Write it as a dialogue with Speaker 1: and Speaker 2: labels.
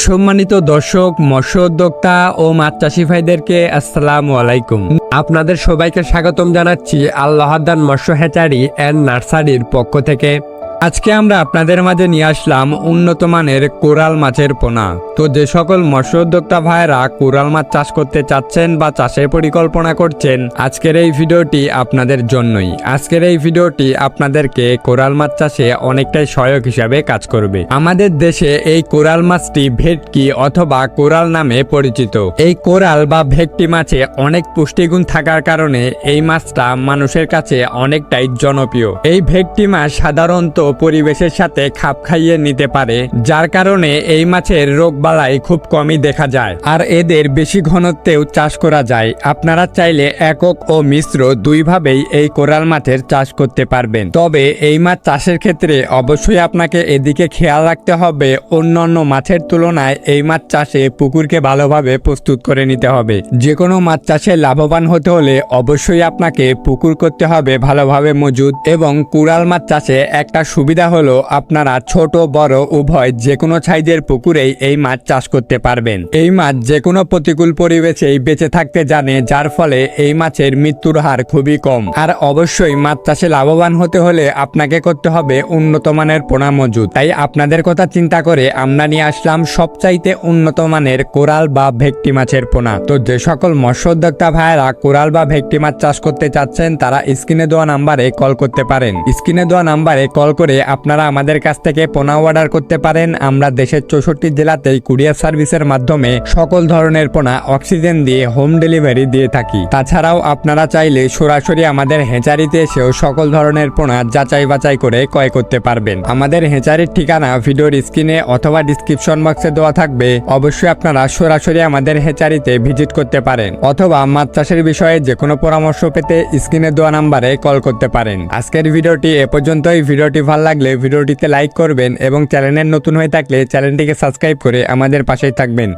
Speaker 1: সম্মানিত দর্শক, মৎস্য উদ্যোক্তা ও মাছ চাষি ভাইদেরকে আসসালামু আলাইকুম। আপনাদের সবাইকে স্বাগতম জানাচ্ছি আল্লাহদান মৎস্য হ্যাচারি অ্যান্ড নার্সারির পক্ষ থেকে। আজকে আমরা আপনাদের মাঝে নিয়ে আসলাম উন্নত মানের কোরাল মাছের পোনা। তো যে সকল মৎস্য উদ্যোক্তা ভাইরা কোরাল মাছ চাষ করতে চাচ্ছেন বা চাষের পরিকল্পনা করছেন, আজকের এই ভিডিওটি আপনাদের জন্যই। আজকের এই ভিডিওটি আপনাদেরকে কোরাল মাছ চাষে অনেকটাই সহায়ক হিসাবে কাজ করবে। আমাদের দেশে এই কোরাল মাছটি ভেটকি অথবা কোরাল নামে পরিচিত। এই কোরাল বা ভেটকি মাছে অনেক পুষ্টিগুণ থাকার কারণে এই মাছটা মানুষের কাছে অনেকটাই জনপ্রিয়। এই ভেটকি মাছ সাধারণত পরিবেশের সাথে খাপ খাইয়ে নিতে পারে, যার কারণে এই মাছের রোগবালাই খুব কমই দেখা যায়, আর এদের বেশি ঘনত্বেও চাষ করা যায়। আপনারা চাইলে একক ও মিশ্র দুইভাবেই এই কোরাল মাছের চাষ করতে পারবেন। তবে এই মাছ চাষের ক্ষেত্রে অবশ্যই আপনাকে এদিকে খেয়াল রাখতে হবে, অন্যান্য মাছের তুলনায় এই মাছ চাষে পুকুরকে ভালোভাবে প্রস্তুত করে নিতে হবে। যে কোনো মাছ চাষে লাভবান হতে হলে অবশ্যই আপনাকে পুকুর করতে হবে ভালোভাবে মজুদ। এবং কোরাল মাছ চাষে একটা সুবিধা হলো আপনারা ছোট বড় উভয় যে কোনো সাইজের পুকুরেই এই মাছ চাষ করতে পারবেন। এই মাছ যে কোনো প্রতিকূল পরিবেশেই বেঁচে থাকতে জানে, যার ফলে এই মাছের মৃত্যুর হার খুবই কম। আর অবশ্যই মাছ চাষে লাভবান হতে হলে আপনাকে করতে হবে উন্নত মানের পোনা মজুদ। তাই আপনাদের কথা চিন্তা করে আমরা নিয়ে আসলাম সবচাইতে উন্নত মানের কোরাল বা ভেটকি মাছের পোনা। তো যে সকল মৎস্য উদ্যোক্তা ভাইয়েরা কোরাল বা ভেটকি মাছ চাষ করতে চাচ্ছেন, তারা স্ক্রিনে দেওয়া নাম্বারে কল করতে পারেন। স্ক্রিনে দেওয়া নাম্বারে কল করে আপনারা আমাদের কাছ থেকে পোনা অর্ডার করতে পারেন। আমরা দেশের 64 জেলাতেই কুরিয়ার সার্ভিসের মাধ্যমে সকল ধরনের পোনা অক্সিজেন দিয়ে হোম ডেলিভারি দিয়ে থাকি। তাছাড়াও আপনারা চাইলে সরাসরি আমাদের হ্যাচারিতে এসেও সকল ধরনের পোনা যাচাই বাছাই করে ক্রয় করতে পারবেন। আমাদের হ্যাচারির ঠিকানা ভিডিওর স্ক্রিনে অথবা ডিসক্রিপশন বক্সে দেওয়া থাকবে। অবশ্যই আপনারা সরাসরি আমাদের হ্যাচারিতে ভিজিট করতে পারেন, অথবা মাছ চাষের বিষয়ে যে কোনো পরামর্শ পেতে স্ক্রিনে দেওয়া নাম্বারে কল করতে পারেন। আজকের ভিডিওটি এ পর্যন্তই। ভিডিওটি ভালো লাগলে ভিডিওটিতে লাইক করবেন এবং চ্যানেলের নতুন হয়ে থাকলে চ্যানেলটিকে সাবস্ক্রাইব করে আমাদের পাশেই থাকবেন।